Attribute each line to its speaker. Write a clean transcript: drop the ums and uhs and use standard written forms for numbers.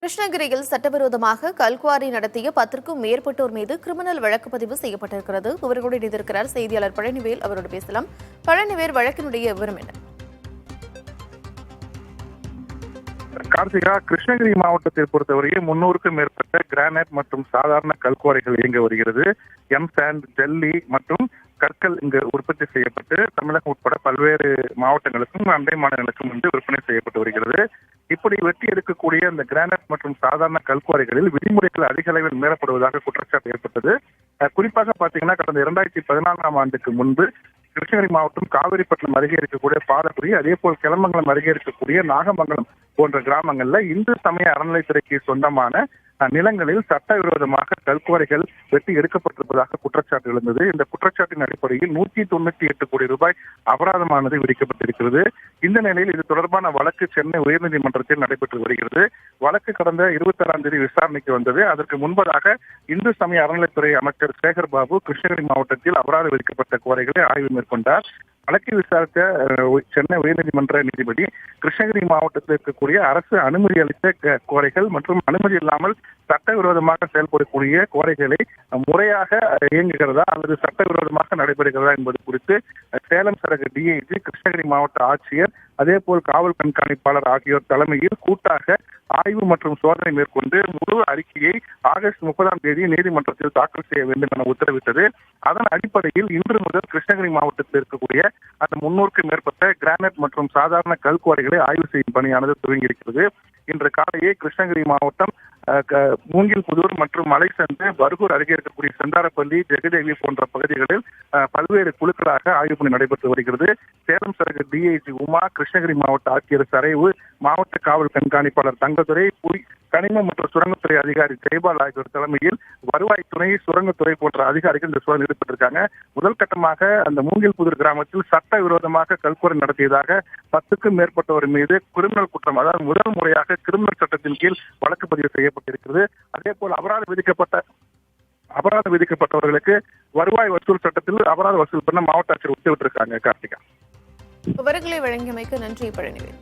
Speaker 1: கிருஷ்ணகிரியில் சட்டவிரோதமாக கல்குவாரி நடத்திய 10க்கும் மேற்பட்டோர் மீது கிரிமினல் வழக்கு பதிவு செய்யப்பட்டிருக்கிறது. இவர்களோடு இணைந்திருக்கிறார் செய்தியாளர் பழனிவேல். அவரோடு பேசலாம். பழனிவேல், வழக்கினுடைய விவரம் என்ன?
Speaker 2: கார்த்திகா, கிருஷ்ணகிரி மாவட்டத்தை பொறுத்தவரையில் 300க்கும் மேற்பட்ட கிரானைட் மற்றும் சாதாரண கல்குவாரிகள் இயங்க வருகிறது. சாண்ட், ஜல்லி மற்றும் கற்கள் இங்கு உற்பத்தி செய்யப்பட்டு தமிழகம் உட்பட பல்வேறு மாவட்டங்களுக்கும் அண்டை மாநிலங்களுக்கும் விற்பனை செய்யப்பட்டு வருகிறது. இப்படி வெட்டி எடுக்கக்கூடிய அந்த கிரானைட் மற்றும் சாதாரண கல்குவாரிகளில் விதிமுறைகள் அதிக அளவில் மீறப்படுவதாக குற்றச்சாட்டு ஏற்பட்டது. குறிப்பாக பாத்தீங்கன்னா, கடந்த 2014ஆம் ஆண்டுக்கு முன்பு கிருஷ்ணகிரி மாவட்டம் காவிரிப்பட்டினம் அருகே இருக்கக்கூடிய பாலக்குடி, அதே போல் கிளமங்கலம் அருகே இருக்கக்கூடிய நாகமங்கலம் போன்ற கிராமங்கள்ல இந்து சமய அறநிலைத்துறைக்கு சொந்தமான நிலங்களில் சட்டவிரோதமாக கல்குவாரிகள் வெட்டி எடுக்கப்பட்டிருப்பதாக குற்றச்சாட்டு எழுந்தது. இந்த குற்றச்சாட்டின் அடிப்படையில் 198 கோடி ரூபாய் அபராதமானது விதிக்கப்பட்டிருக்கிறது. இந்த நிலையில் இது தொடர்பான வழக்கு சென்னை உயர்நீதிமன்றத்தில் நடைபெற்று வருகிறது. வழக்கு கடந்த 26ஆம் தேதி விசாரணைக்கு வந்தது. அதற்கு முன்பதாக இந்து சமய அறநிலைத்துறை அமைச்சர் சேகர் பாபு கிருஷ்ணகிரி மாவட்டத்தில் அபராதம் விதிக்கப்பட்ட குவாரிகளை ஆய்வு மேற்கொண்டார். வழக்கை விசாரித்த சென்னை உயர்நீதிமன்ற நீதிபதி கிருஷ்ணகிரி மாவட்டத்தில் இருக்கக்கூடிய அரசு அனுமதி அளித்த குவாரிகள் மற்றும் அனுமதி இல்லாமல் சட்டவிரோதமாக செயல்படக்கூடிய குவாரிகளை முறையாக இயங்குகிறதா அல்லது சட்டவிரோதமாக நடைபெறுகிறதா என்பது குறித்து சேலம் சரக டிஐஜி, கிருஷ்ணகிரி மாவட்ட ஆட்சியர், அதே போல் காவல் கண்காணிப்பாளர் ஆகியோர் தலைமையில் கூட்டாக ஆய்வு மற்றும் சோதனை மேற்கொண்டு முழு அறிக்கையை ஆகஸ்ட் 30ஆம் தேதி நீதிமன்றத்தில் தாக்கல் செய்ய வேண்டும் என உத்தரவிட்டது. அதன் அடிப்படையில் இன்று முதல் கிருஷ்ணகிரி மாவட்டத்தில் இருக்கக்கூடிய அந்த 300க்கும் மேற்பட்ட கிரானைட் மற்றும் சாதாரண கல்குவாரிகளை ஆய்வு செய்யும் பணியானது துவங்கியிருக்கிறது. இன்று காலையே கிருஷ்ணகிரி மாவட்டம் மூங்கில்புதூர் மற்றும் மலைசந்து, பர்கூர் அருகே இருக்கக்கூடிய செந்தாரப்பள்ளி, ஜெகதேவி போன்ற பகுதிகளில் பல்வேறு குழுக்களாக ஆய்வு பணி நடைபெற்று வருகிறது. சேலம் சரக டிஐஜி உமா, கிருஷ்ணகிரி மாவட்ட ஆட்சியர் சரைவு, மாவட்ட காவல் கண்காணிப்பாளர் தங்கதுரை, கனிம மற்றும் சுரங்கத்துறை அதிகாரி ஜெயபால் ஆகியோர் தலைமையில் வருவாய்த்துறை, சுரங்கத்துறை போன்ற அதிகாரிகள் இந்த சோதனை ஈடுபட்டிருக்காங்க. முதல் கட்டமாக அந்த மூங்கில்புதூர் கிராமத்தில் சட்டவிரோதமாக கல்குவாரி நடத்தியதாக 10க்கும் மேற்பட்டவர் மீது கிரிமினல் குற்றம், அதாவது முதல் முறையாக கிரிமினல் சட்டத்தின் கீழ் வழக்கு பதிவு செய்யப்பட்டிருக்கிறது. அதே போல் அபராதம் விதிக்கப்பட்டவர்களுக்கு வருவாய் வசூல் சட்டத்தில் அபராத வசூல் பண்ண மாவட்ட ஆட்சியர் உத்தரவிட்டிருக்காங்க. கார்த்திகா,
Speaker 1: விவரங்களை வழங்கியமைக்கு நன்றி பழனிவேல்.